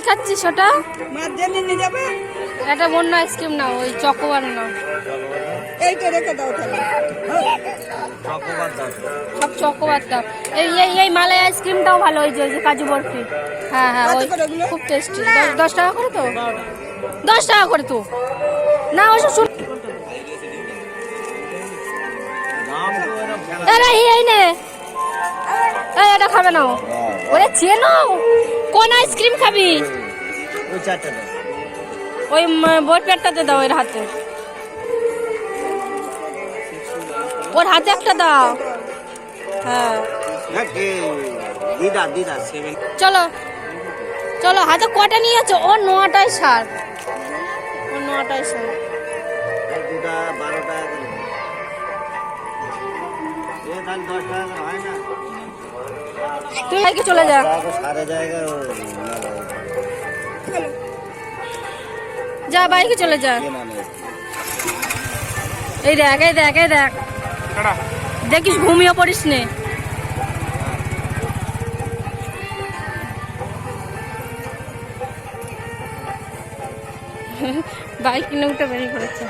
খাচ্ছিস ওটা? মার্জানি নিয়ে যাবে? এটা বন্য আইসক্রিম না, ওই চকোবার না। এইটা রেখে দাও তাহলে। সব চকোবার দাও। এই এই এই মালাই আইসক্রিমটাও ভালো, ওই যে কাজু বরফি। হ্যাঁ হ্যাঁ, ওই খুব টেস্টি। 10 টাকা করে তো, 10 টাকা করে তো না। ওসব শুন, এই নে, এই এটা খাবে না ওরে, চেনো? কোন আইসক্রিম খাবি? ওই বোর পেটটাতে দাও, এর হাতে, ওর হাতে একটা দাও। হ্যাঁ চলো চলো, হাতে কটা নিয়েছো? ও 9টায় সার, ও 9টায় সার। তুই বাইকে চলে যা, যা বাইকে চলে যা। এই দেখ, এই দেখ, এই দেখ, দেখিস ঘুমিয়ে পড়িস নে। বাইক কিনে উঠে বেরিয়ে পড়েছে।